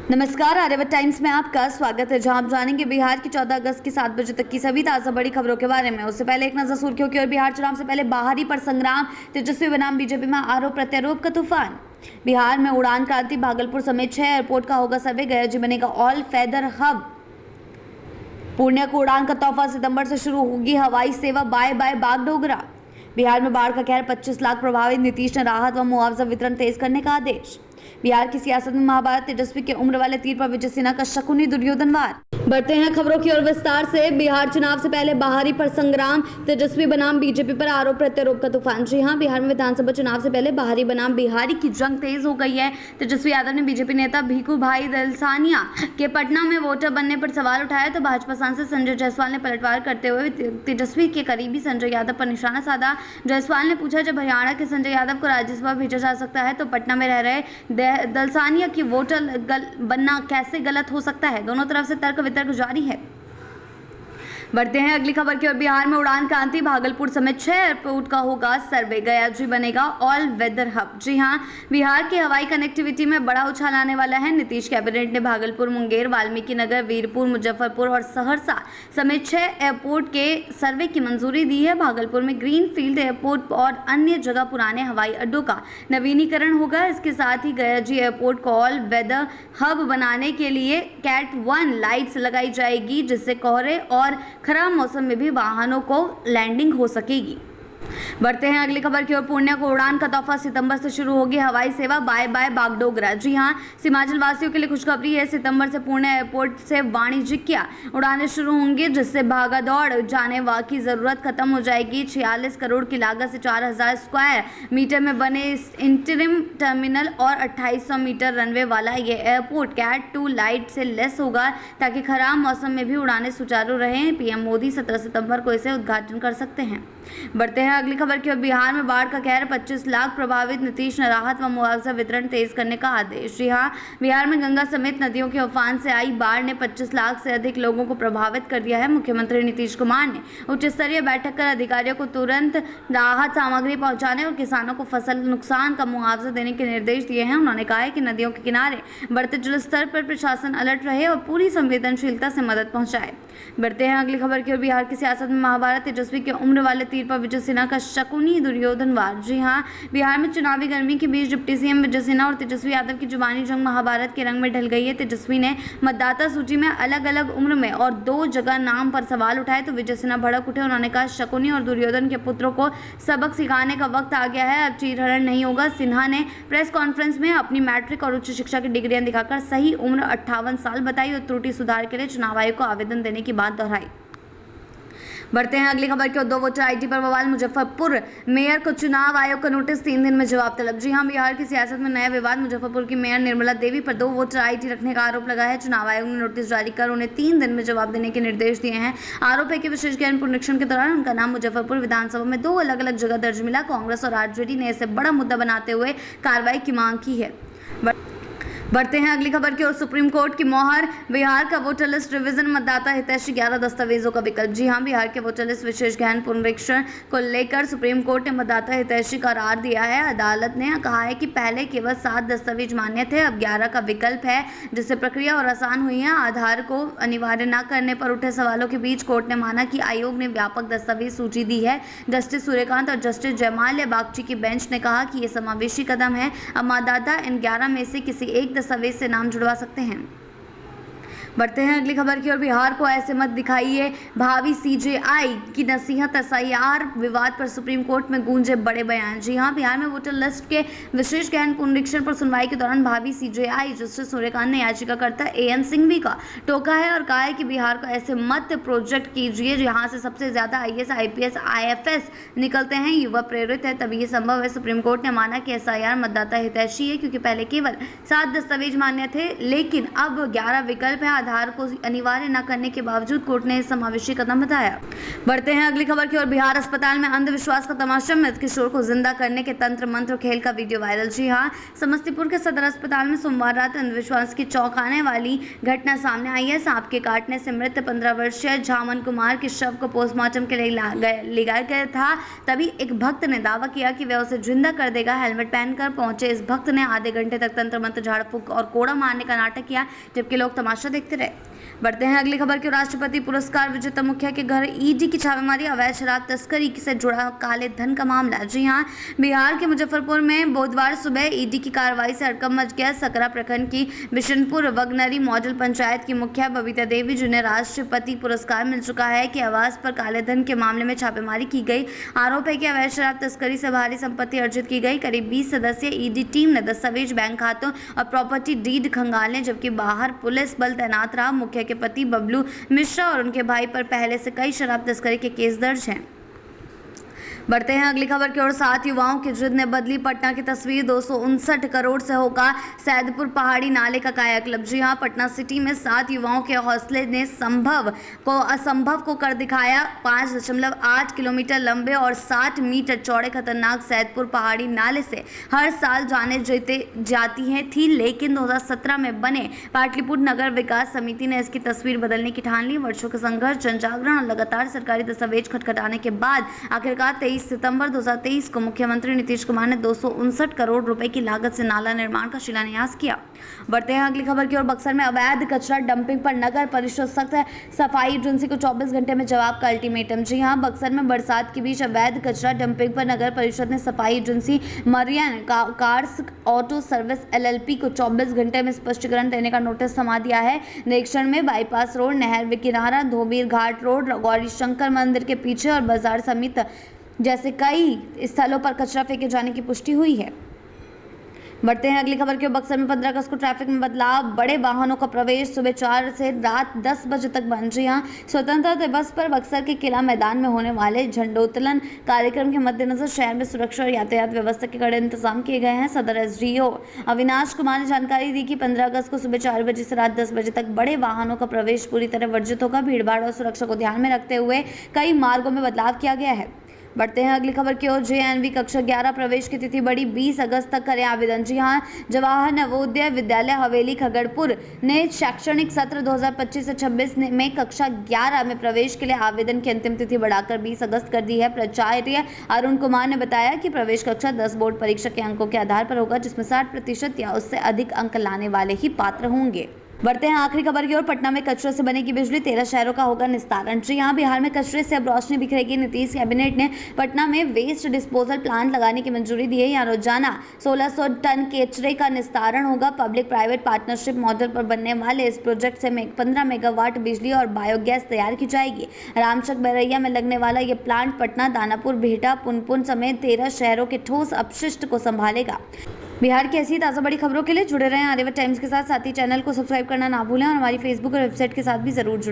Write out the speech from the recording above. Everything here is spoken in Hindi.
नमस्कार, आर्यभट्ट टाइम्स में आपका स्वागत है, जहां आप जानेंगे बिहार की 14 अगस्त की 7 बजे तक की सभी ताजा बड़ी खबरों के बारे में। उससे पहले एक नजर सुर्खियों की ओर। बिहार चुनाव से पहले बाहरी पर संग्राम, तेजस्वी बनाम बीजेपी में आरोप प्रत्यारोप का तूफान। बिहार में उड़ान क्रांति, भागलपुर समेत 6 एयरपोर्ट का होगा सर्वे, गया जी बनेगा ऑल फेदर हब। पूर्णिया को उड़ान का तोहफा, सितंबर से शुरू होगी हवाई सेवा, बाय बाय बागडोगरा। बिहार में बाढ़ का कहर, 25 लाख प्रभावित, नीतीश ने राहत व मुआवजा वितरण तेज करने का आदेश। बिहार की सियासत में महाभारत, तेजस्वी के उम्र वाले तीर पर विजय सिन्हा का शकुनी दुर्योधनवार। बढ़ते हैं खबरों की ओर विस्तार से। बिहार चुनाव से पहले बाहरी पर संग्राम, तेजस्वी बनाम बीजेपी पर आरोप प्रत्यारोप का तूफान। जी हां, बिहार में विधानसभा चुनाव से पहले बाहरी बनाम बिहारी की जंग तेज हो गई है। तेजस्वी यादव ने बीजेपी नेता भीखू भाई दलसानिया के पटना में वोटर बनने पर सवाल उठाया तो भाजपा सांसद संजय जायसवाल ने पलटवार करते हुए तेजस्वी के करीबी संजय यादव पर निशाना साधा। जायसवाल ने पूछा, जब हरियाणा के संजय यादव को राज्यसभा भेजा जा सकता है तो पटना में रह रहे दलसानिया की वोटर बनना कैसे गलत हो सकता है? दोनों तरफ से तर्क वितर्क जारी है। बढ़ते हैं अगली खबर की ओर। बिहार में उड़ान क्रांति, भागलपुर समेत 6 एयरपोर्ट का होगा सर्वे, गया जी बनेगा ऑल वेदर हब। जी हां, बिहार की हवाई कनेक्टिविटी में बड़ा उछाल आने वाला है। नीतीश कैबिनेट ने भागलपुर, मुंगेर, वाल्मीकि नगर, वीरपुर, मुजफ्फरपुर और सहरसा समेत 6 एयरपोर्ट के सर्वे की मंजूरी दी है। भागलपुर में ग्रीन फील्ड एयरपोर्ट और अन्य जगह पुराने हवाई अड्डों का नवीनीकरण होगा। इसके साथ ही गया जी एयरपोर्ट को ऑल वेदर हब बनाने के लिए कैट 1 लाइट्स लगाई जाएगी, जिससे कोहरे और खराब मौसम में भी वाहनों को लैंडिंग हो सकेगी। बढ़ते हैं अगली खबर की ओर। पूर्णिया को उड़ान का तोहफा, सितंबर से शुरू होगी हवाई सेवा, बाय बाय बागडोगरा। जी हां, सीमांचल वासियों के लिए खुशखबरी है। सितंबर से पूर्णिया एयरपोर्ट से वाणिज्यिक उड़ानें शुरू होंगी, जिससे भागा दौड़ जाने की जरूरत खत्म हो जाएगी। 46 करोड़ की लागत से 4000 स्क्वायर मीटर में बने इस इंटरिम टर्मिनल और 2800 मीटर रनवे वाला ये एयरपोर्ट कैट 2 लाइट से लेस होगा, ताकि खराब मौसम में भी उड़ानें सुचारू रहें। पीएम मोदी 17 सितंबर को इसे उद्घाटन कर सकते हैं। बढ़ते हैं अगली खबर की ओर। बिहार में बाढ़ का कहर, 25 लाख प्रभावित, नीतीश ने राहत व मुआवजा वितरण तेज करने का आदेश। जी हां, बिहार में गंगा समेत नदियों के उफान से आई बाढ़ ने 25 लाख से अधिक लोगों को प्रभावित कर दिया है। मुख्यमंत्री नीतीश कुमार ने उच्च स्तरीय बैठक कर अधिकारियों को तुरंत राहत सामग्री पहुंचाने और किसानों को फसल नुकसान का मुआवजा देने के निर्देश दिए हैं। उन्होंने कहा है कि नदियों के किनारे बढ़ते जलस्तर पर प्रशासन अलर्ट रहे और पूरी संवेदनशीलता से मदद पहुंचाए। बढ़ते हैं अगली खबर की ओर। बिहार की सियासत में महाभारत, तेजस्वी के उम्र वाले तीर पर विजय सिन्हा का शकुनी दुर्योधनवार। जी हां, बिहार में चुनावी गर्मी के बीच डिप्टी सीएम विजय सिन्हा और तेजस्वी यादव की जुबानी जंग महाभारत के रंग में ढल गई है। तेजस्वी ने मतदाता सूची में अलग अलग उम्र में और 2 जगह नाम पर सवाल उठाए तो विजय सिन्हा भड़क उठे। उन्होंने कहा, शकुनी और दुर्योधन के पुत्रों को सबक सिखाने का वक्त आ गया है, अब चीरहरण नहीं होगा। सिन्हा ने प्रेस कॉन्फ्रेंस में अपनी मैट्रिक और उच्च शिक्षा की डिग्रियां दिखाकर सही उम्र 58 साल बताई और त्रुटि सुधार के लिए चुनाव आयोग को आवेदन देने की बात दोहराई। बढ़ते हैं अगली खबर की ओर। 2 वोटर आईडी पर बवाल, मुजफ्फरपुर मेयर को चुनाव आयोग का नोटिस, 3 दिन में जवाब तलब। जी हां, बिहार की सियासत में नया विवाद। मुजफ्फरपुर की मेयर निर्मला देवी पर 2 वोटर आईडी रखने का आरोप लगा है। चुनाव आयोग ने नोटिस जारी कर उन्हें 3 दिन में जवाब देने के निर्देश दिए हैं। आरोप है कि विशेष ज्ञान पुनरीक्षण के दौरान उनका नाम मुजफ्फरपुर विधानसभा में 2 अलग अलग जगह दर्ज मिला। कांग्रेस और आरजेडी ने इसे बड़ा मुद्दा बनाते हुए कार्रवाई की मांग की है। बढ़ते हैं अगली खबर की ओर। सुप्रीम कोर्ट की मोहर, बिहार का वोटर लिस्ट रिवीजन, मतदाता हितैषी 11 दस्तावेजों का विकल्प। जी हां, बिहार के वोटर लिस्ट विशेष गहन पुनरीक्षण को लेकर सुप्रीम कोर्ट ने मतदाता हितैषी करार दिया है। अदालत ने कहा है कि पहले केवल 7 दस्तावेज मान्य थे, अब 11 का विकल्प है, जिससे प्रक्रिया और आसान हुई है। आधार को अनिवार्य न करने पर उठे सवालों के बीच कोर्ट ने माना कि आयोग ने व्यापक दस्तावेज सूची दी है। जस्टिस सूर्यकांत और जस्टिस जयमाल्या बागची की बेंच ने कहा कि यह समावेशी कदम है। अब मतदाता इन 11 में से किसी एक दस्तावेज से नाम जुड़वा सकते हैं। बढ़ते हैं अगली खबर की ओर। बिहार को ऐसे मत दिखाइए, भावी सीजेआई की नसीहत, एसआईआर विवाद पर सुप्रीम कोर्ट में गूंजे बड़े बयान। जी हां, बिहार में वोटर लिस्ट के विशेष गहन पुनरीक्षण पर सुनवाई के दौरान भावी सीजेआई जस्टिस सूर्यकांत ने याचिकाकर्ता एएन सिंघवी का टोका है और कहा है कि बिहार को ऐसे मत प्रोजेक्ट कीजिए जहां से सबसे ज्यादा आईएएस, आईपीएस, आईएफएस निकलते हैं, युवा प्रेरित है, तभी ये संभव है। सुप्रीम कोर्ट ने माना कि एसआईआर मतदाता हितैषी है, क्योंकि पहले केवल 7 दस्तावेज मान्य थे, लेकिन अब 11 विकल्प है। आधार को अनिवार्य न करने के बावजूद कोर्ट ने समावेशी कदम बताया। बढ़ते हैं अगली खबर की ओर। बिहार अस्पताल में अंधविश्वास का तमाशा, मृत किशोर को जिंदा करने के तंत्र मंत्र खेल का वीडियो वायरल। जी हां, समस्तीपुर के सदर अस्पताल में सोमवार रात अंधविश्वास की चौंकाने वाली घटना सामने आई है। सांप के काटने से मृत 15 वर्षीय झामन कुमार के शव को पोस्टमार्टम के लिए ले गया था। तभी एक भक्त ने दावा किया कि वह उसे जिंदा कर देगा। हेलमेट पहनकर पहुंचे इस भक्त ने आधे घंटे तक तंत्र मंत्र, झाड़ फूंक और कोड़ा मारने का नाटक किया, जबकि लोग तमाशा देखते रहे। बढ़ते हैं अगली खबर की। राष्ट्रपति पुरस्कार विजेता मुखिया के घर ईडी की छापेमारी, अवैध शराब तस्करी से जुड़ा काले धन का मामला। जी हां, बिहार के मुजफ्फरपुर में बुधवार सुबह ईडी की कार्रवाई से हड़कंप मच गया। सकरा प्रखंड की बिशनपुर वगनरी मॉडल पंचायत की मुखिया बबीता देवी, जिन्हें राष्ट्रपति पुरस्कार मिल चुका है, कि आवास पर काले धन के मामले में छापेमारी की गई। आरोप है कि अवैध शराब तस्करी से भारी संपत्ति अर्जित की गई। करीब 20 सदस्यीय ईडी टीम ने दस्तावेज, बैंक खातों और प्रॉपर्टी डीड खंगाले, जबकि बाहर पुलिस बल तैनात रहा। मुखिया के पति बबलू मिश्रा और उनके भाई पर पहले से कई शराब तस्करी के केस दर्ज हैं। बढ़ते हैं अगली खबर की ओर। 7 युवाओं की जिद ने बदली पटना की तस्वीर। 259 करोड़ से होगा सैदपुर पहाड़ी नाले का कायाकल्प। जी हां, पटना सिटी में 7 युवाओं के हौसले ने संभव को असंभव को कर दिखाया। 5.8 किलोमीटर लंबे और 60 मीटर चौड़े खतरनाक सैदपुर पहाड़ी नाले से हर साल जाने जाती हैं थी, लेकिन 2017 में बने पाटलिपुत्र नगर विकास समिति ने इसकी तस्वीर बदलने की ठान ली। वर्षों के संघर्ष, जनजागरण और लगातार सरकारी दस्तावेज खटखटाने के बाद आखिरकार 23 सितंबर 2023 को मुख्यमंत्री नीतीश कुमार ने 259 करोड़ रुपए की लागत से नाला निर्माण का शिलान्यास किया। बढ़ते हैं अगली खबर की ओर। बक्सर में अवैध कचरा डंपिंग पर नगर परिषद सख्त है। सफाई एजेंसी को 24 घंटे में जवाब का अल्टीमेटम। जी हां, बक्सर में बरसात के बीच अवैध कचरा डंपिंग पर नगर परिषद ने सफाई agency Marion cars auto service LLP को 24 घंटे में स्पष्टीकरण देने का नोटिस थमा दिया है। निरीक्षण में बाईपास रोड, नहर किनारा, धोबीर घाट रोड, गौरी शंकर मंदिर के पीछे और बाजार समिति जैसे कई स्थलों पर कचरा फेंके जाने की पुष्टि हुई है। बढ़ते हैं अगली खबर की। बक्सर में 15 अगस्त को ट्रैफिक में बदलाव, बड़े वाहनों का प्रवेश सुबह 4 से रात 10 बजे तक बंद। जी हां, स्वतंत्रता दिवस पर बक्सर के किला मैदान में होने वाले झंडोत्तोलन कार्यक्रम के मद्देनजर शहर में सुरक्षा और यातायात व्यवस्था के कड़े इंतजाम किए गए हैं। सदर SDO अविनाश कुमार ने जानकारी दी कि 15 अगस्त को सुबह 4 बजे से रात 10 बजे तक बड़े वाहनों का प्रवेश पूरी तरह वर्जित होगा। भीड़भाड़ और सुरक्षा को ध्यान में रखते हुए कई मार्गों में बदलाव किया गया है। बढ़ते हैं अगली खबर की ओर। JNV कक्षा 11 प्रवेश की तिथि बढ़ी, 20 अगस्त तक करें आवेदन। जी हां, जवाहर नवोदय विद्यालय हवेली खगड़पुर ने शैक्षणिक सत्र 2025 से 26 में कक्षा 11 में प्रवेश के लिए आवेदन की अंतिम तिथि बढ़ाकर 20 अगस्त कर दी है। प्राचार्य अरुण कुमार ने बताया कि प्रवेश कक्षा 10 बोर्ड परीक्षा के अंकों के आधार पर होगा, जिसमें 60% या उससे अधिक अंक लाने वाले ही पात्र होंगे। बढ़ते हैं आखिरी खबर की ओर। पटना में कचरे से बनेगी बिजली, 13 शहरों का होगा निस्तारण। जी हां, बिहार में कचरे से अब रोशनी बिखरेगी। नीतीश कैबिनेट ने पटना में वेस्ट डिस्पोजल प्लांट लगाने की मंजूरी दी है। यहाँ रोजाना 1600 टन कचरे का निस्तारण होगा। पब्लिक प्राइवेट पार्टनरशिप मॉडल पर बनने वाले इस प्रोजेक्ट से 15 मेगावाट बिजली और बायोगैस तैयार की जाएगी। रामचक बैरैया में लगने वाला ये प्लांट पटना, दानापुर, बिहटा, पुनपुन समेत 13 शहरों के ठोस अपशिष्ट को संभालेगा। बिहार की ऐसी ताज़ा बड़ी खबरों के लिए जुड़े रहें आर्यभट्ट टाइम्स के साथ ही चैनल को सब्सक्राइब करना ना भूलें और हमारी फेसबुक और वेबसाइट के साथ भी जरूर जुड़ें।